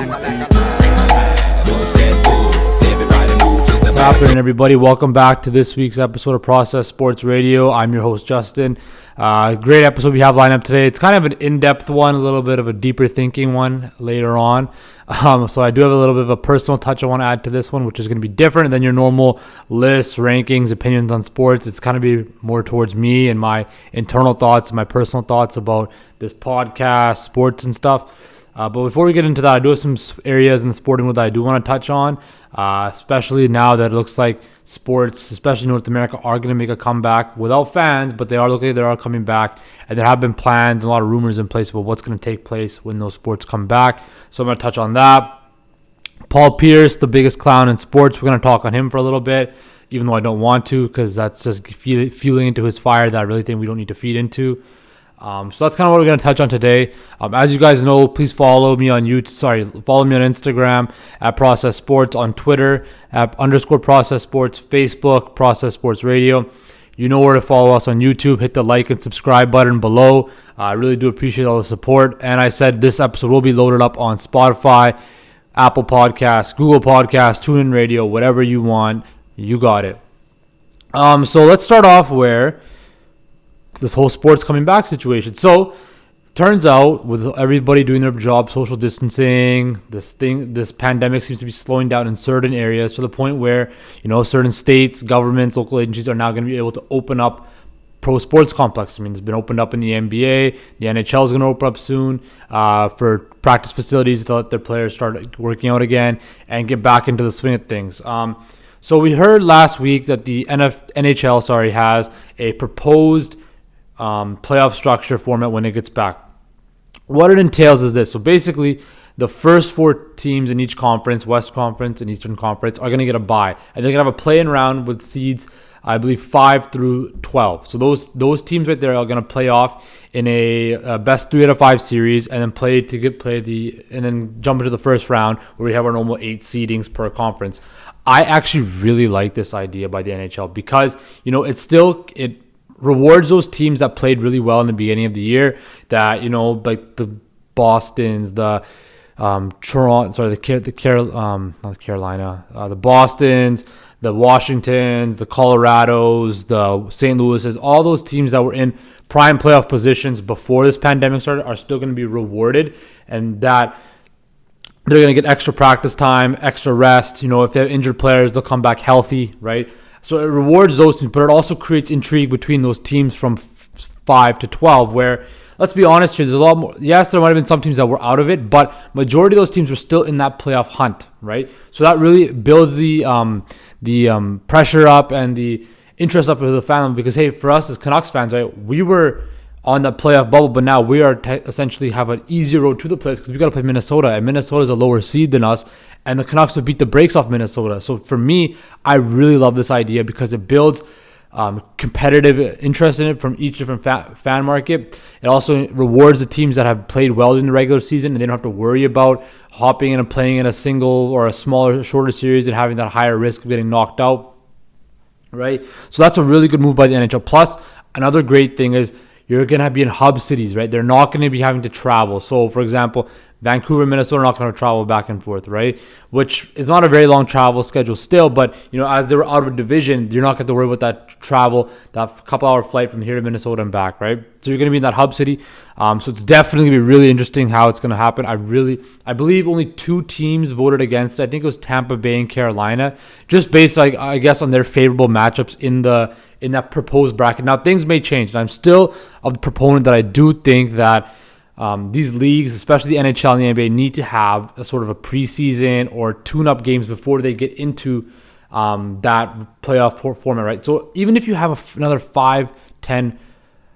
What's happening, everybody? Welcome back to this week's episode of Process Sports Radio. I'm your host, Justin. Great episode we have lined up today. It's kind of an in-depth one, a little bit of a deeper thinking one later on. So I do have a little bit of a personal touch I want to add to this one, which is going to be different than your normal lists, rankings, opinions on sports. It's kind of be more towards me and my internal thoughts, my personal thoughts about this podcast, sports and stuff. But before we get into that, I do have some areas in the sporting world that I do want to touch on, especially now that it looks like sports, especially North America, are going to make a comeback without fans, but they are coming back, and there have been plans and a lot of rumors in place about what's going to take place when those sports come back. So I'm going to touch on that. Paul Pierce, the biggest clown in sports, we're going to talk on him for a little bit, even though I don't want to, because that's just fueling into his fire that I really think we don't need to feed into. So that's kind of what we're going to touch on today. As you guys know, please follow me on follow me on Instagram at Process Sports, on Twitter at _Process Sports, Facebook Process Sports Radio. You know where to follow us on YouTube. Hit the like and subscribe button below. I really do appreciate all the support. And I said this episode will be loaded up on Spotify, Apple Podcasts, Google Podcasts, TuneIn Radio, whatever you want. You got it. So let's start off where this whole sports coming back situation. So turns out with everybody doing their job, social distancing, this pandemic seems to be slowing down in certain areas to the point where, certain states, governments, local agencies are now going to be able to open up pro sports complexes. I mean, it's been opened up in the NBA. The NHL is going to open up soon for practice facilities to let their players start working out again and get back into the swing of things. So we heard last week that the NHL has a proposed playoff structure format when it gets back. What it entails is this. So basically, the first four teams in each conference, West Conference and Eastern Conference, are going to get a bye. And they're going to have a play-in round with seeds, I believe, 5 through 12. So those teams right there are going to play off in a best 3 out of 5 series and then and then jump into the first round where we have our normal 8 seedings per conference. I actually really like this idea by the NHL because, it rewards those teams that played really well in the beginning of the year, that like the Bostons, the Toronto, the Bostons, the Washingtons, the Colorados, the St. Louis's, all those teams that were in prime playoff positions before this pandemic started are still going to be rewarded, and that they're going to get extra practice time, extra rest. If they have injured players, they'll come back healthy, right? So it rewards those teams, but it also creates intrigue between those teams from 5 to 12, where, let's be honest here, there's a lot more. Yes, there might have been some teams that were out of it, but majority of those teams were still in that playoff hunt, right? So that really builds the pressure up and the interest up of the fan, because, hey, for us as Canucks fans, right, we were on that playoff bubble, but now we are essentially have an easier road to the playoffs because we got to play Minnesota, and Minnesota is a lower seed than us, and the Canucks would beat the brakes off Minnesota. So for me, I really love this idea because it builds competitive interest in it from each different fan market. It also rewards the teams that have played well in the regular season, and they don't have to worry about hopping in and playing in a single or a smaller, shorter series and having that higher risk of getting knocked out, right? So that's a really good move by the NHL. Plus, another great thing is you're going to be in hub cities, right? They're not going to be having to travel. So, for example, Vancouver and Minnesota are not going to travel back and forth, right? Which is not a very long travel schedule still, but, as they were out of a division, you're not going to worry about that travel, that couple-hour flight from here to Minnesota and back, right? So you're going to be in that hub city. So it's definitely going to be really interesting how it's going to happen. I believe only 2 teams voted against it. I think it was Tampa Bay and Carolina, just based, I guess, on their favorable matchups in that proposed bracket. Now, things may change, and I'm still of the proponent that I do think that these leagues, especially the NHL and the NBA, need to have a sort of a preseason or tune-up games before they get into that playoff format, right? So even if you have another 5-10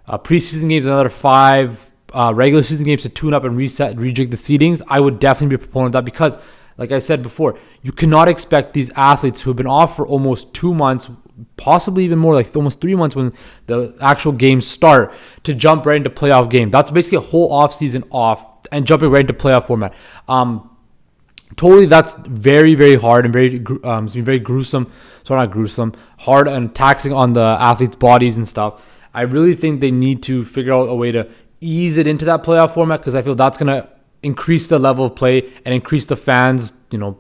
preseason games, another 5 regular season games to tune up and rejig the seedings, I would definitely be a proponent of that because, like I said before, you cannot expect these athletes who have been off for almost 2 months, possibly even more, like almost 3 months when the actual games start, to jump right into playoff game. That's basically a whole off season off and jumping right into playoff format. Totally, that's very, very hard and very gruesome. Sorry, not gruesome. Hard and taxing on the athletes' bodies and stuff. I really think they need to figure out a way to ease it into that playoff format because I feel that's going to increase the level of play and increase the fans,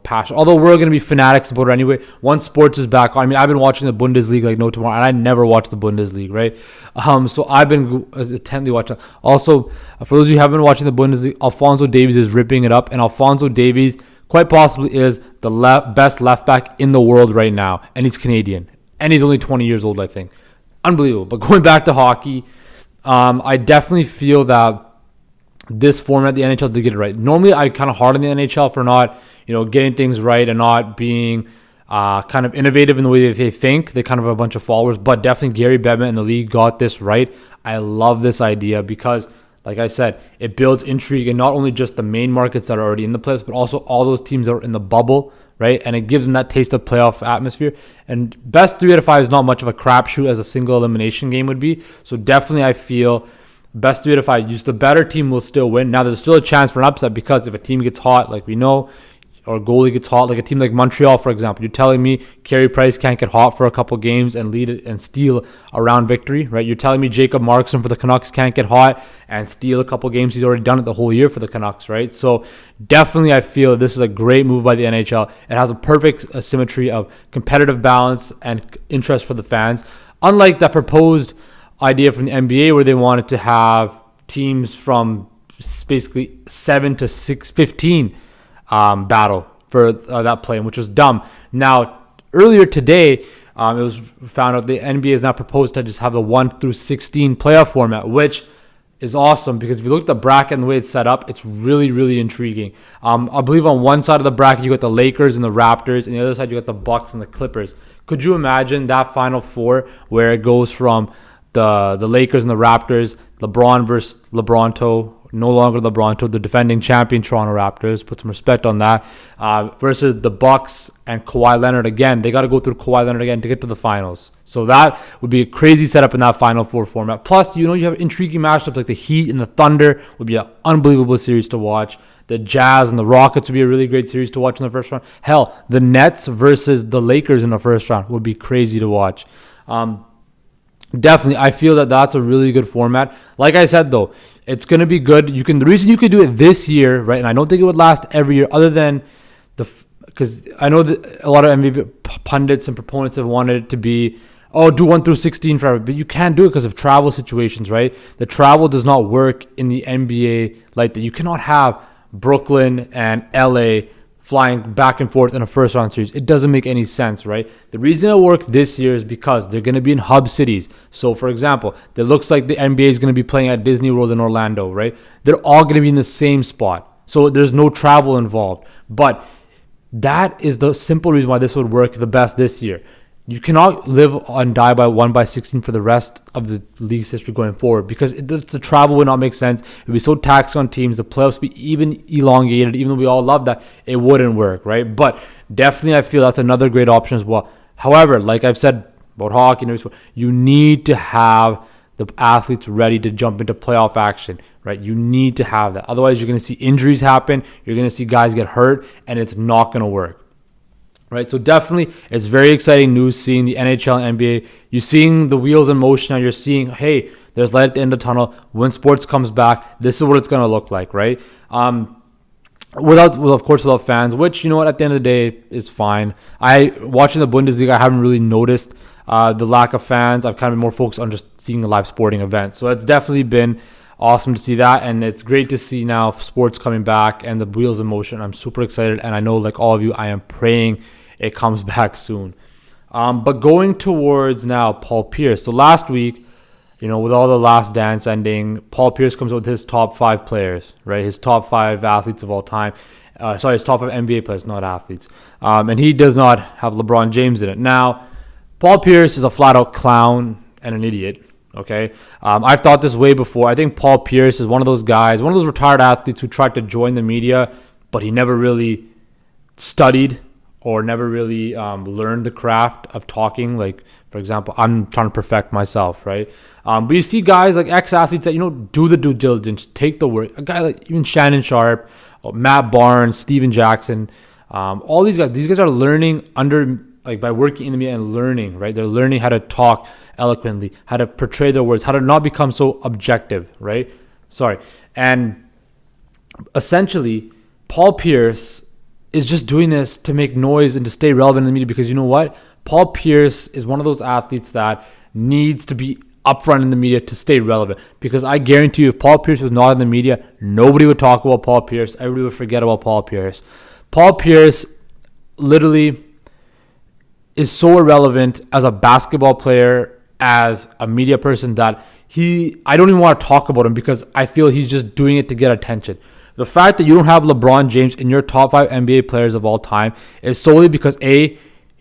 passion. Although we're going to be fanatics about it anyway. Once sports is back on, I mean, I've been watching the Bundesliga like no tomorrow, and I never watched the Bundesliga, right? So I've been intently watching. Also, for those of you who haven't been watching the Bundesliga, Alphonso Davies is ripping it up, and Alphonso Davies quite possibly is the best left back in the world right now, and he's Canadian, and he's only 20 years old, I think. Unbelievable. But going back to hockey, I definitely feel that this format, the NHL, did get it right. Normally, I kind of hard on the NHL for not, getting things right and not being kind of innovative in the way that they think. They kind of have a bunch of followers, but definitely Gary Bettman and the league got this right. I love this idea because, like I said, it builds intrigue in not only just the main markets that are already in the playoffs, but also all those teams that are in the bubble, right? And it gives them that taste of playoff atmosphere. And best 3 out of 5 is not much of a crapshoot as a single elimination game would be. So definitely, I feel best 3 out of 5. Use the better team will still win. Now, there's still a chance for an upset because if a team gets hot, like we know, or goalie gets hot, like a team like Montreal, for example, you're telling me Carey Price can't get hot for a couple games and lead it and steal a round victory, right? You're telling me Jacob Markstrom for the Canucks can't get hot and steal a couple games. He's already done it the whole year for the Canucks, right? So definitely, I feel this is a great move by the NHL. It has a perfect symmetry of competitive balance and interest for the fans. Unlike that proposed idea from the NBA where they wanted to have teams from basically 7 to 15 battle for that play, which was dumb. Now, earlier today, it was found out the NBA has now proposed to just have the 1 through 16 playoff format, which is awesome because if you look at the bracket and the way it's set up, it's really, really intriguing. I believe on one side of the bracket, you got the Lakers and the Raptors, and the other side, you got the Bucks and the Clippers. Could you imagine that Final Four where it goes from the Lakers and the Raptors, LeBron versus LeBronto, no longer LeBronto, the defending champion Toronto Raptors, put some respect on that, versus the Bucks and Kawhi Leonard again. They got to go through Kawhi Leonard again to get to the finals. So that would be a crazy setup in that Final Four format. Plus, you have intriguing matchups like the Heat and the Thunder would be an unbelievable series to watch. The Jazz and the Rockets would be a really great series to watch in the first round. Hell, the Nets versus the Lakers in the first round would be crazy to watch. Definitely, I feel that that's a really good format. Like I said, though, it's going to be good. The reason you could do it this year, right, and I don't think it would last every year other than because I know that a lot of NBA pundits and proponents have wanted it to be, do 1 through 16 forever, but you can't do it because of travel situations, right? The travel does not work in the NBA like that. You cannot have Brooklyn and LA flying back and forth in a first round series. It doesn't make any sense, right? The reason it worked this year is because they're going to be in hub cities. So, for example, it looks like the NBA is going to be playing at Disney World in Orlando, right? They're all going to be in the same spot. So there's no travel involved. But that is the simple reason why this would work the best this year. You cannot live and die by 1/16 for the rest of the league's history going forward because the travel would not make sense. It would be so taxing on teams. The playoffs would be even elongated. Even though we all love that, it wouldn't work, right? But definitely, I feel that's another great option as well. However, like I've said about hockey, you need to have the athletes ready to jump into playoff action, right? You need to have that. Otherwise, you're going to see injuries happen. You're going to see guys get hurt, and it's not going to work. Right, so definitely, it's very exciting news seeing the NHL and NBA. You're seeing the wheels in motion now. You're seeing, hey, there's light at the end of the tunnel. When sports comes back, this is what it's going to look like, right? Without fans, which, at the end of the day is fine. Watching the Bundesliga, I haven't really noticed the lack of fans. I've kind of been more focused on just seeing a live sporting event. So it's definitely been awesome to see that, and it's great to see now sports coming back and the wheels in motion. I'm super excited, and I know, like all of you, I am praying it comes back soon. But going towards now Paul Pierce. So last week, with all the Last Dance ending, Paul Pierce comes out with his top 5 players, right? His top 5 athletes of all time. His top 5 NBA players, not athletes. And he does not have LeBron James in it. Now, Paul Pierce is a flat-out clown and an idiot, okay? I've thought this way before. I think Paul Pierce is one of those guys, one of those retired athletes who tried to join the media, but he never really studied or never really learned the craft of talking. Like, for example, I'm trying to perfect myself, right? But you see guys like ex-athletes that, do the due diligence, take the work. A guy like even Shannon Sharp, Matt Barnes, Steven Jackson, all these guys are learning by working in the media and learning, right? They're learning how to talk eloquently, how to portray their words, how to not become so objective, right? And essentially, Paul Pierce is just doing this to make noise and to stay relevant in the media, because you know what? Paul Pierce is one of those athletes that needs to be upfront in the media to stay relevant, because I guarantee you, if Paul Pierce was not in the media, nobody would talk about Paul Pierce. Everybody would forget about Paul Pierce. Paul Pierce literally is so irrelevant as a basketball player, as a media person, that I don't even want to talk about him, because I feel he's just doing it to get attention. The fact that you don't have LeBron James in your top 5 NBA players of all time is solely because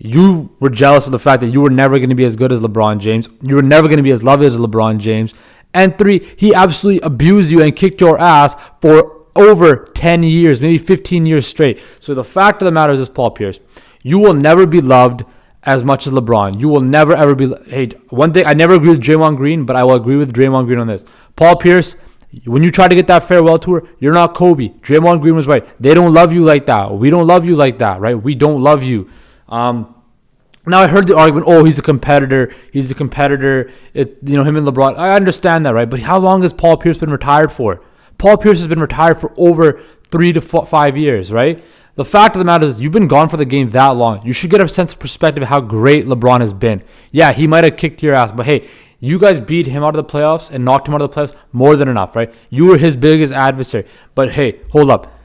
you were jealous of the fact that you were never going to be as good as LeBron James. You were never going to be as loved as LeBron James. And 3, he absolutely abused you and kicked your ass for over 10 years, maybe 15 years straight. So the fact of the matter is, Paul Pierce, you will never be loved as much as LeBron. You will never, ever be... Hey, one thing, I never agree with Draymond Green, but I will agree with Draymond Green on this. Paul Pierce, when you try to get that farewell tour, you're not Kobe. Draymond Green was right. They don't love you like that. We don't love you like that, right? We don't love you. Now I heard the argument, he's a competitor. He's a competitor. Him and LeBron. I understand that, right? But how long has Paul Pierce been retired for? Paul Pierce has been retired for over 3 to 5 years, right? The fact of the matter is, you've been gone for the game that long. You should get a sense of perspective of how great LeBron has been. Yeah, he might have kicked your ass, but hey, you guys beat him out of the playoffs and knocked him out of the playoffs more than enough, right? You were his biggest adversary. But hey, hold up.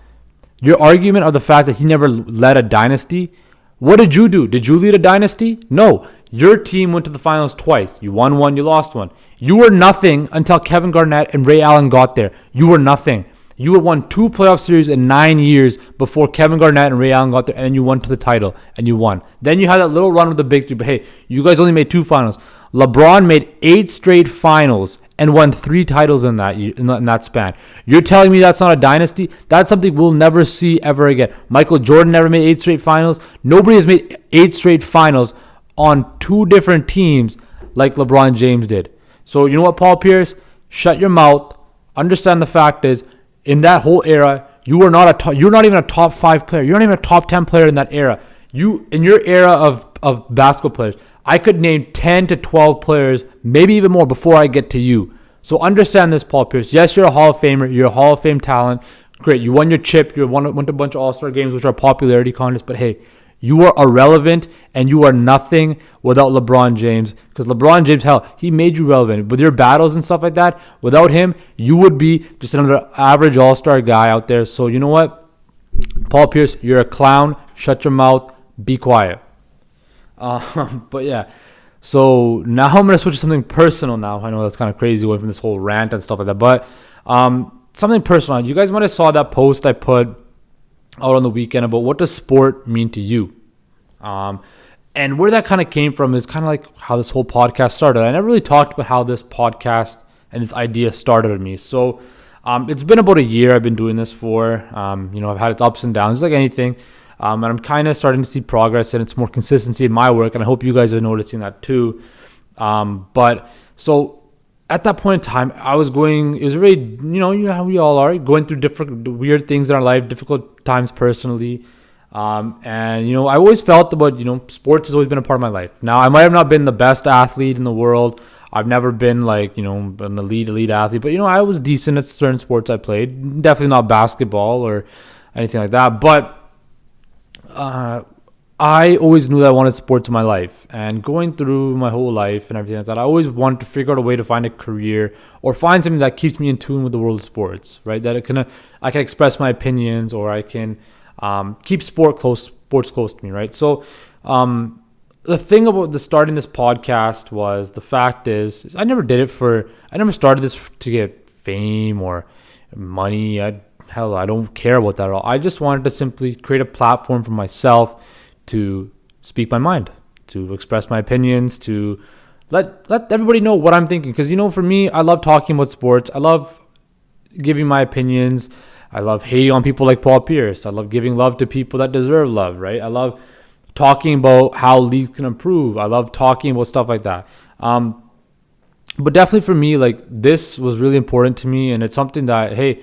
Your argument of the fact that he never led a dynasty, what did you do? Did you lead a dynasty? No. Your team went to the finals twice. You won one, you lost one. You were nothing until Kevin Garnett and Ray Allen got there. You were nothing. You had won 2 playoff series in 9 years before Kevin Garnett and Ray Allen got there, and then you won to the title, and you won. Then you had that little run with the big 3, but hey, you guys only made 2 finals. LeBron made 8 straight finals and won 3 titles in that span. You're telling me that's not a dynasty? That's something we'll never see ever again. Michael Jordan never made 8 straight finals. Nobody has made 8 straight finals on 2 different teams like LeBron James did. So you know what, Paul Pierce? Shut your mouth. Understand the fact is, in that whole era, you're not even a top 5 player. You're not even a top 10 player in that era. In your era of basketball players, I could name 10 to 12 players, maybe even more, before I get to you. So understand this, Paul Pierce. Yes, you're a Hall of Famer. You're a Hall of Fame talent. Great. You won your chip. You went to a bunch of All-Star games, which are popularity contests. But hey, you are irrelevant, and you are nothing without LeBron James. Because LeBron James, hell, he made you relevant. With your battles and stuff like that, without him, you would be just another average all-star guy out there. So you know what? Paul Pierce, you're a clown. Shut your mouth. Be quiet. But yeah. So now I'm going to switch to something personal now. I know that's kind of crazy away from this whole rant and stuff like that. But something personal. You guys might have saw that post I put out on the weekend about what does sport mean to you. And where that kind of came from is kind of like how this whole podcast started. I never really talked about how this podcast and this idea started with me. So it's been about a year I've been doing this for. I've had its ups and downs like anything. And I'm kind of starting to see progress and it's more consistency in my work. And I hope you guys are noticing that too. But so at that point in time, it was really, you know how we all are, going through different weird things in our life, difficult times personally. And, I always felt about, sports has always been a part of my life. Now, I might have not been the best athlete in the world. I've never been like, an elite athlete. But, I was decent at certain sports I played. Definitely not basketball or anything like that. But I always knew that I wanted sports in my life, and going through my whole life and everything like that, I always wanted to figure out a way to find a career or find something that keeps me in tune with the world of sports, right? That I can express my opinions, or I can keep sports close to me, right? So the thing about starting this podcast was, the fact is I never started this to get fame or money. I don't care about that at all. I just wanted to simply create a platform for myself to speak my mind, to express my opinions, to let everybody know what I'm thinking. Because, for me, I love talking about sports. I love giving my opinions. I love hating on people like Paul Pierce. I love giving love to people that deserve love, right? I love talking about how leagues can improve. I love talking about stuff like that. But definitely for me, like, this was really important to me. And it's something that, hey,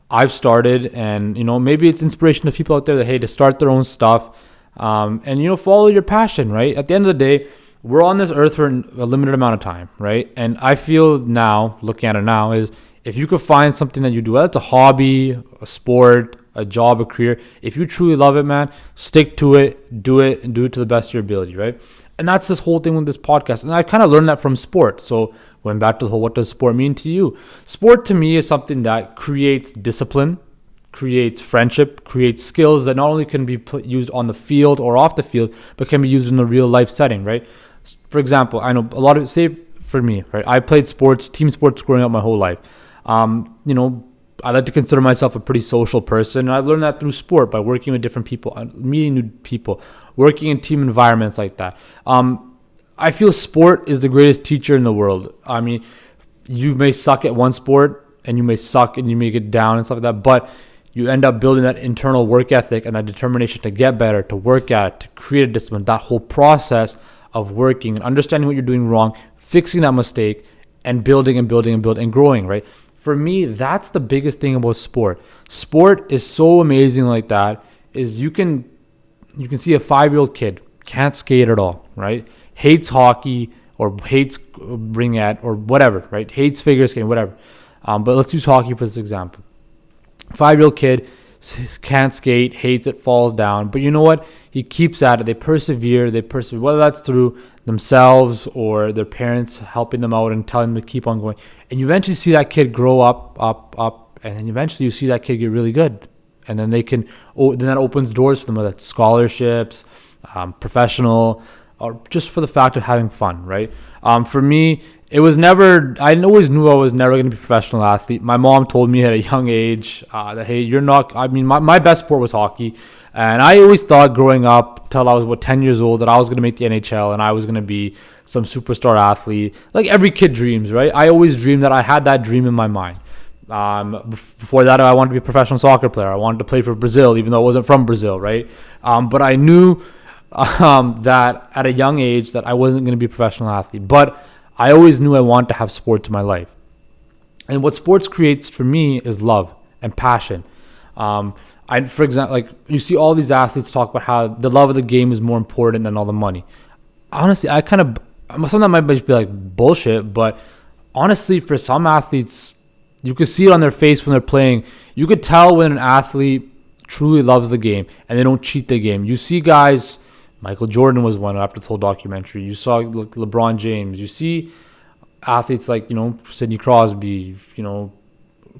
I've started. And, maybe it's inspiration to people out there that, hey, to start their own stuff. And follow your passion, right? At the end of the day, we're on this earth for a limited amount of time, right? And I feel now, looking at it now, is if you could find something that you do, whether it's a hobby, a sport, a job, a career, if you truly love it, man, stick to it, do it, and do it to the best of your ability, right? And that's this whole thing with this podcast. And I kind of learned that from sport. So going back to the whole, what does sport mean to you? Sport to me is something that creates discipline, creates friendship, creates skills that not only can be used on the field or off the field, but can be used in the real life setting, right? For example, I know a lot of, say for me, right? I played sports, team sports growing up my whole life. I like to consider myself a pretty social person. And I've learned that through sport by working with different people, meeting new people, working in team environments like that. I feel sport is the greatest teacher in the world. I mean, you may suck at one sport and you may suck and you may get down and stuff like that, but you end up building that internal work ethic and that determination to get better, to work at it, to create a discipline. That whole process of working and understanding what you're doing wrong, fixing that mistake, and building and building and building and growing, right? For me, that's the biggest thing about sport. Sport is so amazing like that, is you can see a 5-year-old kid, can't skate at all, right? Hates hockey or hates ringette or whatever, right? Hates figure skating, whatever. But let's use hockey for this example. 5-year-old kid can't skate, hates it, falls down. But you know what? He keeps at it. They persevere, whether that's through themselves or their parents helping them out and telling them to keep on going. And you eventually see that kid grow up, and then eventually you see that kid get really good. And then then that opens doors for them, whether that's scholarships, professional, or just for the fact of having fun, right? For me, I always knew I was never going to be a professional athlete. My mom told me at a young age that, hey, you're not, my best sport was hockey. And I always thought growing up till I was about 10 years old that I was going to make the NHL and I was going to be some superstar athlete. Like every kid dreams, right? I always dreamed that. I had that dream in my mind. Before that, I wanted to be a professional soccer player. I wanted to play for Brazil, even though I wasn't from Brazil, right? But I knew that at a young age that I wasn't going to be a professional athlete. But I always knew I wanted to have sports in my life. And what sports creates for me is love and passion. For example, like you see all these athletes talk about how the love of the game is more important than all the money. Honestly, some of that might be like bullshit, but honestly, for some athletes, you could see it on their face when they're playing. You could tell when an athlete truly loves the game and they don't cheat the game. You see guys, Michael Jordan was one after this whole documentary. You saw LeBron James. You see athletes like, Sidney Crosby, Connor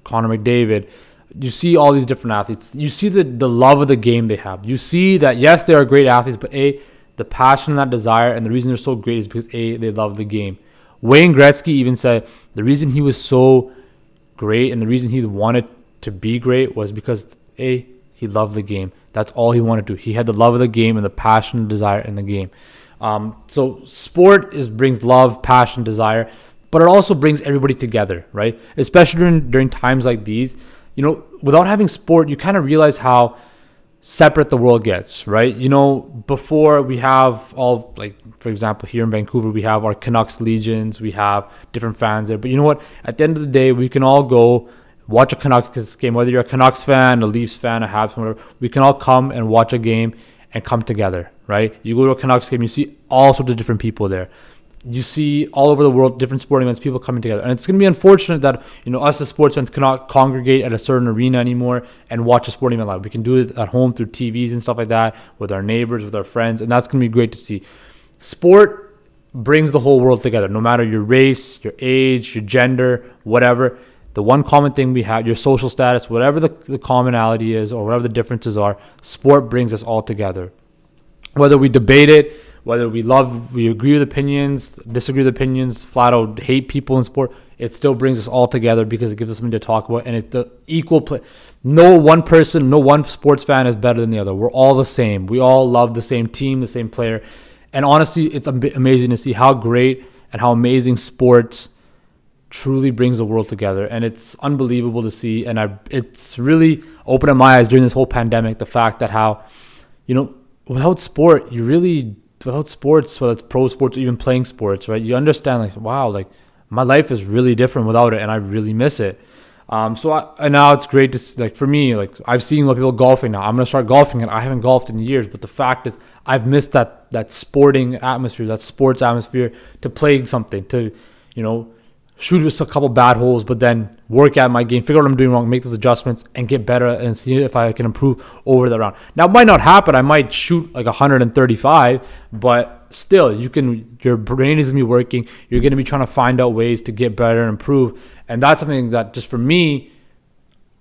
McDavid. You see all these different athletes. You see the love of the game they have. You see that, yes, they are great athletes, but the passion and that desire, and the reason they're so great is because, they love the game. Wayne Gretzky even said the reason he was so great and the reason he wanted to be great was because, he loved the game. That's all he wanted to do. He had the love of the game and the passion and desire in the game. So sport brings love, passion, desire, but it also brings everybody together, right? Especially during times like these. Without having sport, you kind of realize how separate the world gets, right? Before we have all, like, for example, here in Vancouver, we have our Canucks Legions, we have different fans there. But you know what? At the end of the day, we can all go watch a Canucks game, whether you're a Canucks fan, a Leafs fan, a Habs fan, whatever. We can all come and watch a game and come together, right? You go to a Canucks game, you see all sorts of different people there. You see all over the world, different sporting events, people coming together. And it's going to be unfortunate that, us as sports fans cannot congregate at a certain arena anymore and watch a sporting event live. We can do it at home through TVs and stuff like that, with our neighbors, with our friends, and that's going to be great to see. Sport brings the whole world together, no matter your race, your age, your gender, whatever. The one common thing we have, your social status, whatever the commonality is or whatever the differences are, sport brings us all together. Whether we debate it, whether we agree with opinions, disagree with opinions, flat out hate people in sport, it still brings us all together because it gives us something to talk about. And it's the equal play. No one sports fan is better than the other. We're all the same. We all love the same team, the same player. And honestly, it's amazing to see how great and how amazing sports truly brings the world together. And it's unbelievable to see. And it's really opened up my eyes during this whole pandemic, the fact that how, without sports, whether it's pro sports or even playing sports, right? You understand, like, wow, like my life is really different without it, and I really miss it. And now it's great to, like, for me, like, I've seen a lot of people golfing now. I'm gonna start golfing, and I haven't golfed in years. But the fact is, I've missed that sporting atmosphere, that sports atmosphere, to play something, to shoot a couple bad holes, but then work at my game, figure out what I'm doing wrong, make those adjustments, and get better and see if I can improve over the round. Now, it might not happen. I might shoot like 135, but still, your brain is going to be working. You're going to be trying to find out ways to get better and improve. And that's something that just for me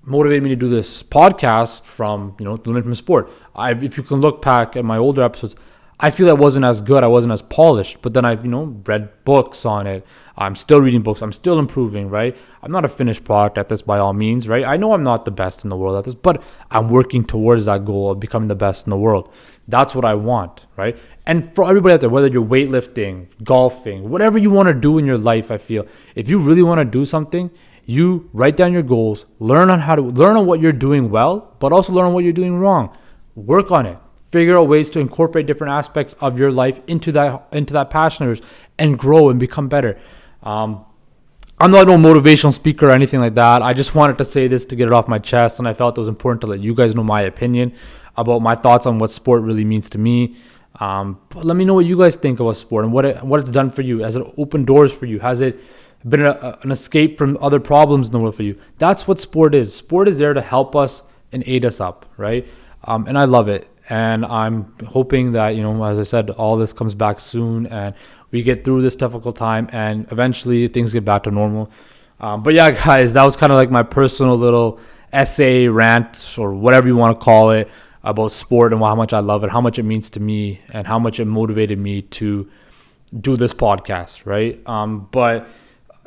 motivated me to do this podcast from, the Limit from Sport. If you can look back at my older episodes, I feel I wasn't as good. I wasn't as polished. But then I, read books on it. I'm still reading books. I'm still improving, right? I'm not a finished product at this by all means, right? I know I'm not the best in the world at this, but I'm working towards that goal of becoming the best in the world. That's what I want, right? And for everybody out there, whether you're weightlifting, golfing, whatever you want to do in your life, I feel if you really want to do something, you write down your goals, learn on what you're doing well, but also learn on what you're doing wrong. Work on it. Figure out ways to incorporate different aspects of your life into that passion of yours and grow and become better. I'm not no motivational speaker or anything like that. I just wanted to say this to get it off my chest, and I felt it was important to let you guys know my opinion about my thoughts on what sport really means to me. But let me know what you guys think about sport and what it's done for you. Has it opened doors for you? Has it been an escape from other problems in the world for you? That's what sport is. Sport is there to help us and aid us up, right? And I love it. And I'm hoping that, as I said, all this comes back soon and we get through this difficult time and eventually things get back to normal. But yeah, guys, that was kind of like my personal little essay, rant, or whatever you want to call it about sport and how much I love it, how much it means to me, and how much it motivated me to do this podcast, right? But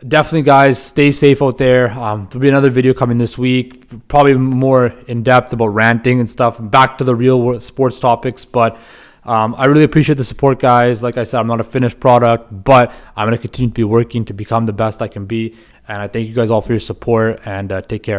definitely, guys, stay safe out there. There'll be another video coming this week, probably more in depth about ranting and stuff, back to the real world sports topics. But I really appreciate the support, guys. Like I said, I'm not a finished product, but I'm going to continue to be working to become the best I can be. And I thank you guys all for your support, and take care.